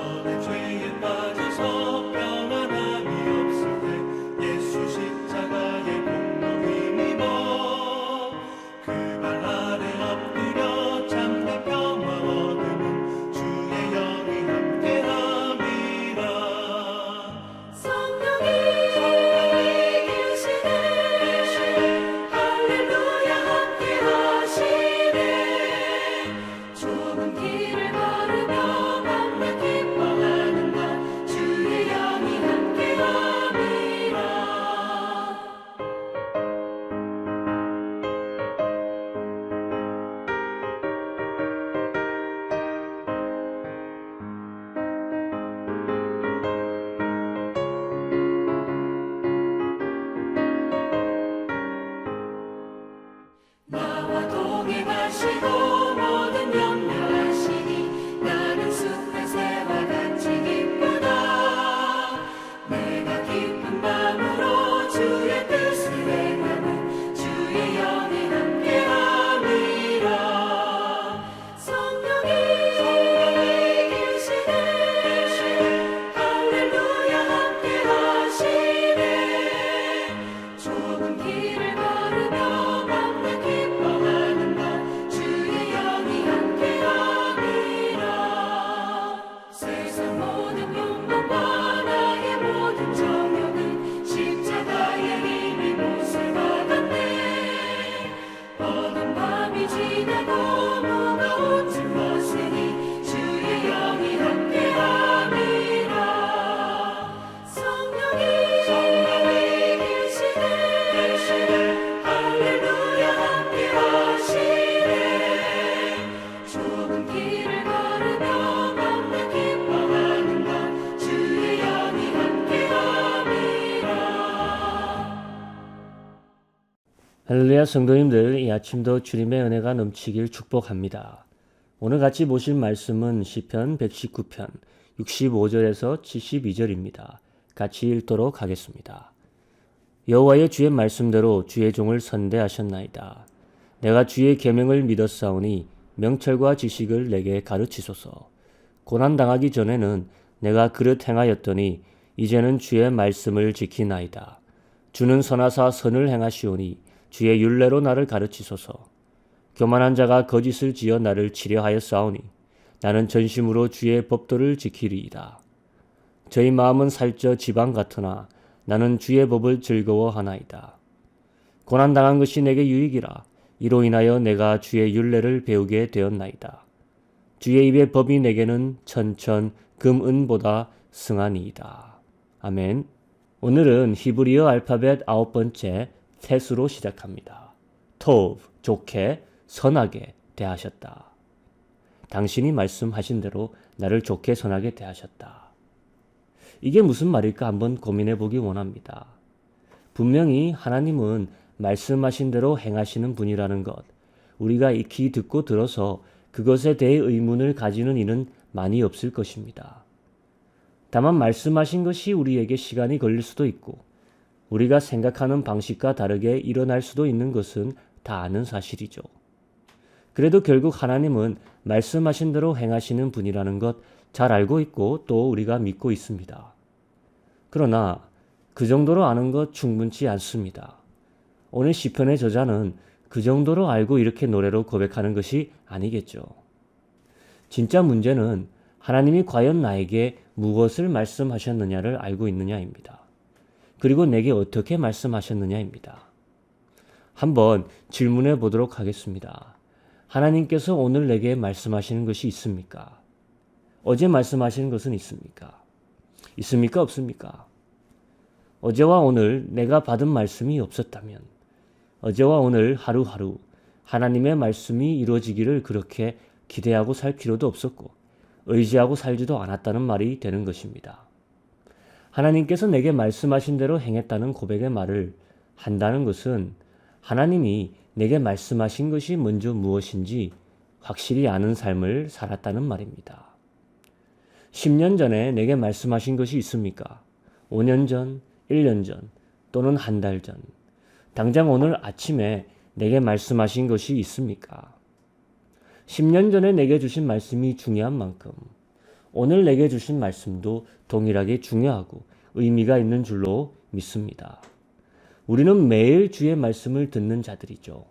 너의 죄에 빠져서 평안함이 없을 때 예수 십자가의 공로 힘입어 그 발 아래 엎드려 참된 평화 얻음은 주의 영이 함께함이라. 성령이 계시네 할렐루야 함께 하시네. 좁은 길을 걸으며 밤낮 기뻐하는 것 주의 영이 함께 함이라. 나와 동행하시고 모든 염려하시니 나는 숲의 새와 같이 기쁘다. 내가 깊은 밤으로 주의 뜻을 행하면 주의 영이 함께함이라. 성령이 계시네 할렐루야 함께 하시네. 좁은 길을 걸으며 밤낮 기뻐하는 것 주의 영이 함께함이라. 세상 모든 욕망과 나의 모든 정욕은 십자가의 힘이 못을 받았네. 어두운 밤이 지나고 무거운 짐 벗으니 주의 영이 함께함이라. 성령이 계시네 할렐루야 함께 하시네. 좁은 길을 걸으며 밤낮 기뻐하는 것 주의 영이 함께함이라. 할렐루야 성도님들, 이 아침도 주님의 은혜가 넘치길 축복합니다. 오늘 같이 보실 말씀은 시편 119편 65절에서 72절입니다. 같이 읽도록 하겠습니다. 여호와의 주의 말씀대로 주의 종을 선대하셨나이다. 내가 주의 계명을 믿었사오니 명철과 지식을 내게 가르치소서. 고난당하기 전에는 내가 그릇 행하였더니 이제는 주의 말씀을 지키나이다. 주는 선하사 선을 행하시오니 주의 율례로 나를 가르치소서. 교만한 자가 거짓을 지어 나를 치려하였사오니 나는 전심으로 주의 법도를 지키리이다. 저희 마음은 살쪄 지방 같으나 나는 주의 법을 즐거워하나이다. 고난당한 것이 내게 유익이라. 이로 인하여 내가 주의 율례를 배우게 되었나이다. 주의 입의 법이 내게는 천천 금은보다 승하니이다. 아멘. 오늘은 히브리어 알파벳 9번째 텟으로 시작합니다. 토브, 좋게, 선하게 대하셨다. 당신이 말씀하신 대로 나를 좋게 선하게 대하셨다. 이게 무슨 말일까 한번 고민해 보기 원합니다. 분명히 하나님은 말씀하신 대로 행하시는 분이라는 것, 우리가 익히 듣고 들어서 그것에 대해 의문을 가지는 이는 많이 없을 것입니다. 다만 말씀하신 것이 우리에게 시간이 걸릴 수도 있고 우리가 생각하는 방식과 다르게 일어날 수도 있는 것은 다 아는 사실이죠. 그래도 결국 하나님은 말씀하신 대로 행하시는 분이라는 것 잘 알고 있고 또 우리가 믿고 있습니다. 그러나 그 정도로 아는 것 충분치 않습니다. 오늘 시편의 저자는 그 정도로 알고 이렇게 노래로 고백하는 것이 아니겠죠. 진짜 문제는 하나님이 과연 나에게 무엇을 말씀하셨느냐를 알고 있느냐입니다. 그리고 내게 어떻게 말씀하셨느냐입니다. 한번 질문해 보도록 하겠습니다. 하나님께서 오늘 내게 말씀하시는 것이 있습니까? 어제 말씀하시는 것은 있습니까? 있습니까? 없습니까? 어제와 오늘 내가 받은 말씀이 없었다면 어제와 오늘 하루하루 하나님의 말씀이 이루어지기를 그렇게 기대하고 살 필요도 없었고 의지하고 살지도 않았다는 말이 되는 것입니다. 하나님께서 내게 말씀하신 대로 행했다는 고백의 말을 한다는 것은 하나님이 내게 말씀하신 것이 먼저 무엇인지 확실히 아는 삶을 살았다는 말입니다. 10년 전에 내게 말씀하신 것이 있습니까? 5년 전, 1년 전, 또는 한 달 전, 당장 오늘 아침에 내게 말씀하신 것이 있습니까? 10년 전에 내게 주신 말씀이 중요한 만큼 오늘 내게 주신 말씀도 동일하게 중요하고 의미가 있는 줄로 믿습니다. 우리는 매일 주의 말씀을 듣는 자들이죠.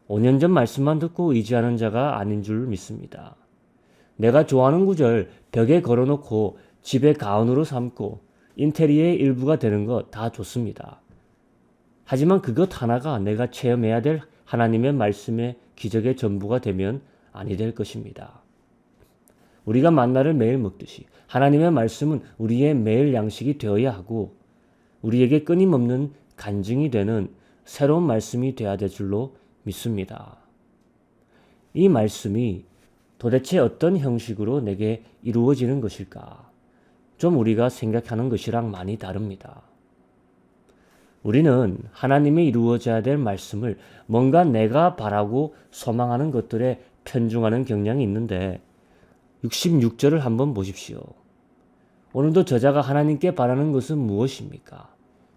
5년 전 말씀만 듣고 의지하는 자가 아닌 줄 믿습니다. 내가 좋아하는 구절 벽에 걸어놓고 집의 가운으로 삼고 인테리어의 일부가 되는 것 다 좋습니다. 하지만 그것 하나가 내가 체험해야 될 하나님의 말씀의 기적의 전부가 되면 아니 될 것입니다. 우리가 만나를 매일 먹듯이 하나님의 말씀은 우리의 매일 양식이 되어야 하고 우리에게 끊임없는 간증이 되는 새로운 말씀이 되어야 될 줄로 믿습니다. 이 말씀이 도대체 어떤 형식으로 내게 이루어지는 것일까? 좀 우리가 생각하는 것이랑 많이 다릅니다. 우리는 하나님의 이루어져야 될 말씀을 뭔가 내가 바라고 소망하는 것들에 편중하는 경향이 있는데 66절을 한번 보십시오. 오늘도 저자가 하나님께 바라는 것은 무엇입니까?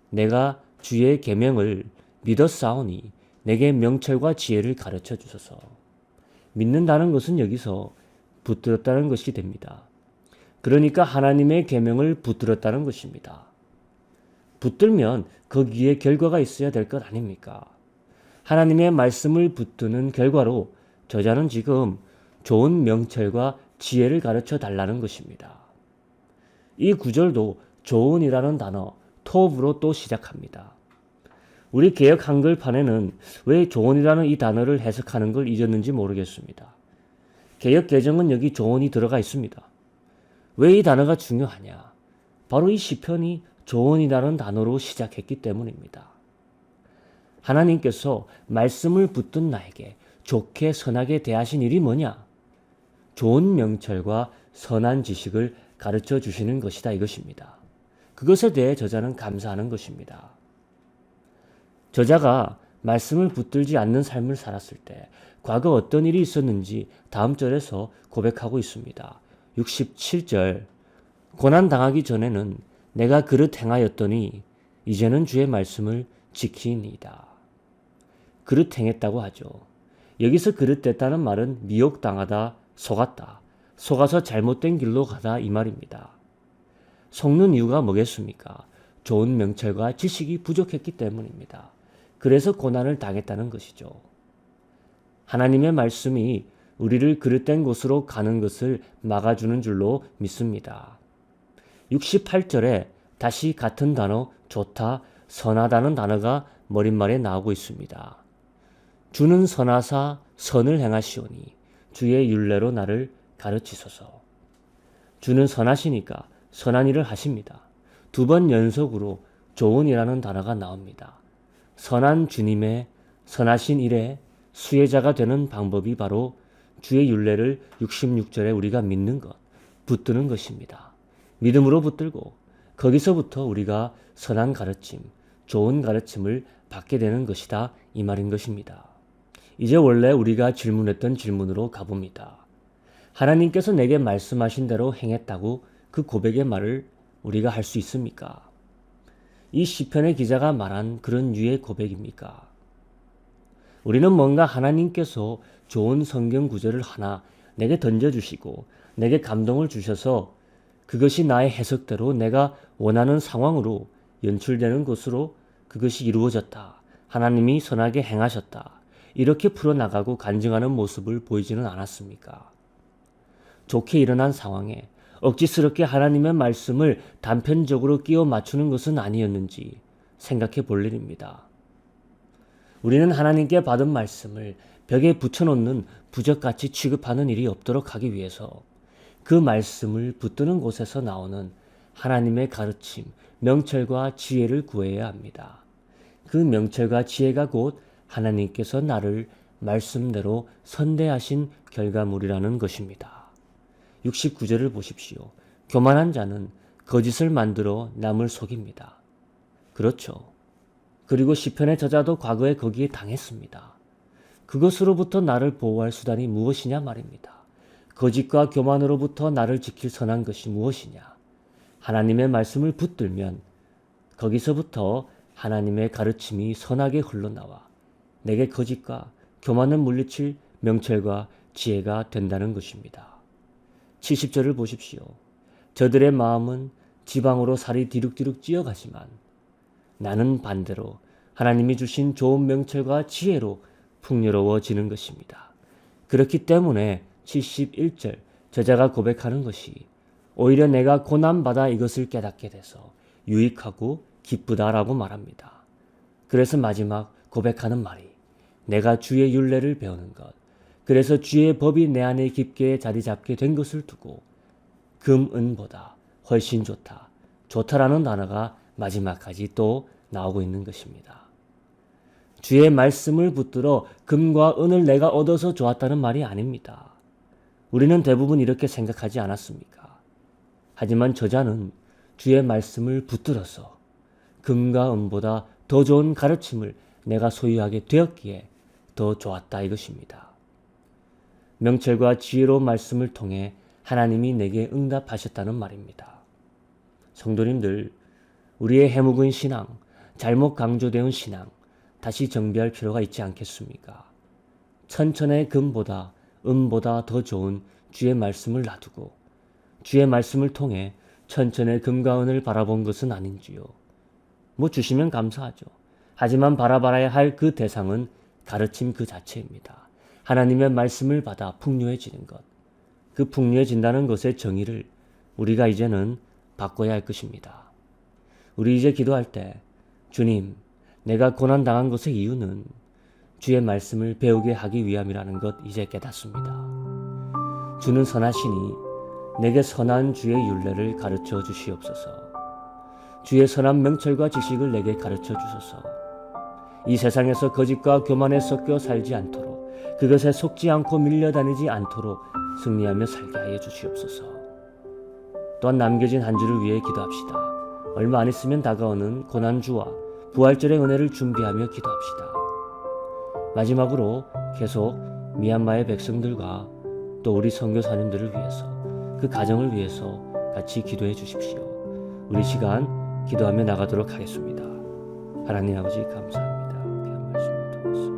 내가 주의 계명을 믿었사오니 내게 명철과 지혜를 가르쳐 주소서. 믿는다는 것은 여기서 붙들었다는 것이 됩니다. 그러니까 하나님의 계명을 붙들었다는 것입니다. 붙들면 거기에 결과가 있어야 될 것 아닙니까? 하나님의 말씀을 붙드는 결과로 저자는 지금 좋은 명철과 지혜를 가르쳐 달라는 것입니다. 이 구절도 좋은이라는 단어, 톱으로 또 시작합니다. 우리 개역 한글판에는 왜 좋은이라는 이 단어를 해석하는 걸 잊었는지 모르겠습니다. 개역 개정은 여기 좋은이 들어가 있습니다. 왜 이 단어가 중요하냐? 바로 이 시편이 좋은이라는 단어로 시작했기 때문입니다. 하나님께서 말씀을 붙든 나에게 좋게 선하게 대하신 일이 뭐냐? 좋은 명철과 선한 지식을 가르쳐 주시는 것이다 이것입니다. 그것에 대해 저자는 감사하는 것입니다. 저자가 말씀을 붙들지 않는 삶을 살았을 때 과거 어떤 일이 있었는지 다음 절에서 고백하고 있습니다. 67절 고난 당하기 전에는 내가 그릇 행하였더니 이제는 주의 말씀을 지키니이다. 그릇 행했다고 하죠. 여기서 그릇됐다는 말은 미혹당하다, 속았다, 속아서 잘못된 길로 가다 이 말입니다. 속는 이유가 뭐겠습니까? 좋은 명철과 지식이 부족했기 때문입니다. 그래서 고난을 당했다는 것이죠. 하나님의 말씀이 우리를 그릇된 곳으로 가는 것을 막아주는 줄로 믿습니다. 68절에 다시 같은 단어 좋다, 선하다는 단어가 머릿말에 나오고 있습니다. 주는 선하사 선을 행하시오니 주의 율례로 나를 가르치소서. 주는 선하시니까 선한 일을 하십니다. 2번 연속으로 좋은이라는 단어가 나옵니다. 선한 주님의 선하신 일에 수혜자가 되는 방법이 바로 주의 율례를 66절에 우리가 믿는 것, 붙드는 것입니다. 믿음으로 붙들고 거기서부터 우리가 선한 가르침, 좋은 가르침을 받게 되는 것이다 이 말인 것입니다. 이제 원래 우리가 질문했던 질문으로 가봅니다. 하나님께서 내게 말씀하신 대로 행했다고 그 고백의 말을 우리가 할 수 있습니까? 이 시편의 기자가 말한 그런 유의 고백입니까? 우리는 뭔가 하나님께서 좋은 성경 구절을 하나 내게 던져주시고 내게 감동을 주셔서 그것이 나의 해석대로 내가 원하는 상황으로 연출되는 것으로 그것이 이루어졌다. 하나님이 선하게 행하셨다. 이렇게 풀어나가고 간증하는 모습을 보이지는 않았습니까? 좋게 일어난 상황에 억지스럽게 하나님의 말씀을 단편적으로 끼워 맞추는 것은 아니었는지 생각해 볼 일입니다. 우리는 하나님께 받은 말씀을 벽에 붙여놓는 부적같이 취급하는 일이 없도록 하기 위해서 그 말씀을 붙드는 곳에서 나오는 하나님의 가르침, 명철과 지혜를 구해야 합니다. 그 명철과 지혜가 곧 하나님께서 나를 말씀대로 선대하신 결과물이라는 것입니다. 69절을 보십시오. 교만한 자는 거짓을 만들어 남을 속입니다. 그렇죠. 그리고 시편의 저자도 과거에 거기에 당했습니다. 그것으로부터 나를 보호할 수단이 무엇이냐 말입니다. 거짓과 교만으로부터 나를 지킬 선한 것이 무엇이냐? 하나님의 말씀을 붙들면 거기서부터 하나님의 가르침이 선하게 흘러나와 내게 거짓과 교만을 물리칠 명철과 지혜가 된다는 것입니다. 70절을 보십시오. 저들의 마음은 지방으로 살이 디룩디룩 찌어가지만 나는 반대로 하나님이 주신 좋은 명철과 지혜로 풍요로워지는 것입니다. 그렇기 때문에 71절 저자가 고백하는 것이 오히려 내가 고난받아 이것을 깨닫게 돼서 유익하고 기쁘다라고 말합니다. 그래서 마지막 고백하는 말이 내가 주의 율례를 배우는 것, 그래서 주의 법이 내 안에 깊게 자리 잡게 된 것을 두고 금, 은보다 훨씬 좋다. 좋다라는 단어가 마지막까지 또 나오고 있는 것입니다. 주의 말씀을 붙들어 금과 은을 내가 얻어서 좋았다는 말이 아닙니다. 우리는 대부분 이렇게 생각하지 않았습니까? 하지만 저자는 주의 말씀을 붙들어서 금과 은보다 더 좋은 가르침을 내가 소유하게 되었기에 더 좋았다 이것입니다. 명철과 지혜로운 말씀을 통해 하나님이 내게 응답하셨다는 말입니다. 성도님들, 우리의 해묵은 신앙, 잘못 강조되어 신앙 다시 정비할 필요가 있지 않겠습니까? 천천의 금보다 은보다 더 좋은 주의 말씀을 놔두고 주의 말씀을 통해 천천의 금과 은을 바라본 것은 아닌지요. 뭐 주시면 감사하죠. 하지만 바라봐야 할 그 대상은 가르침 그 자체입니다. 하나님의 말씀을 받아 풍요해지는 것. 그 풍요해진다는 것의 정의를 우리가 이제는 바꿔야 할 것입니다. 우리 이제 기도할 때 주님, 내가 고난당한 것의 이유는 주의 말씀을 배우게 하기 위함이라는 것 이제 깨닫습니다. 주는 선하시니 내게 선한 주의 율례를 가르쳐 주시옵소서. 주의 선한 명철과 지식을 내게 가르쳐 주소서. 이 세상에서 거짓과 교만에 섞여 살지 않도록, 그것에 속지 않고 밀려다니지 않도록 승리하며 살게 하여 주시옵소서. 또한 남겨진 한 주를 위해 기도합시다. 얼마 안 있으면 다가오는 고난주와 부활절의 은혜를 준비하며 기도합시다. 마지막으로 계속 미얀마의 백성들과 또 우리 선교사님들을 위해서, 그 가정을 위해서 같이 기도해 주십시오. 우리 시간 기도하며 나가도록 하겠습니다. 하나님 아버지 감사합니다. 귀한 말씀을 통해서.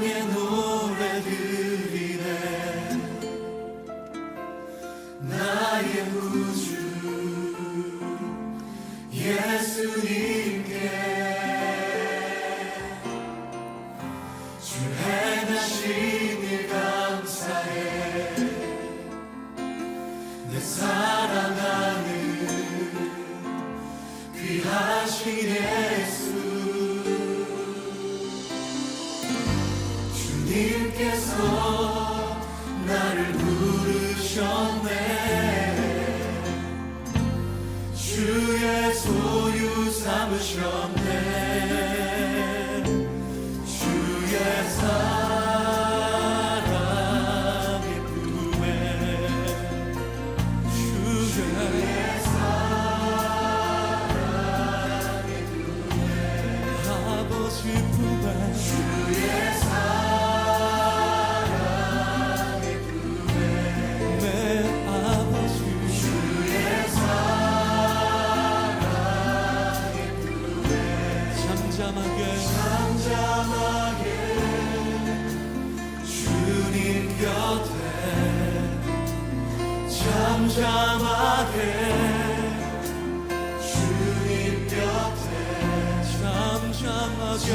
찬양의 노래 드리네 나의 구주 예수님께 주 행하신 일 감사해 내 사랑하는 귀하신 예수 주님께서 나를 부르셨네 주의 소유 삼으셨네 주의 사랑의 품에 주의 사랑의 품에 아버지 품에 주의 사랑의 품에 내 아버지 주의 사랑의 품에 잠잠하게 주님 곁에 잠잠하게 주님 곁에 잠잠하게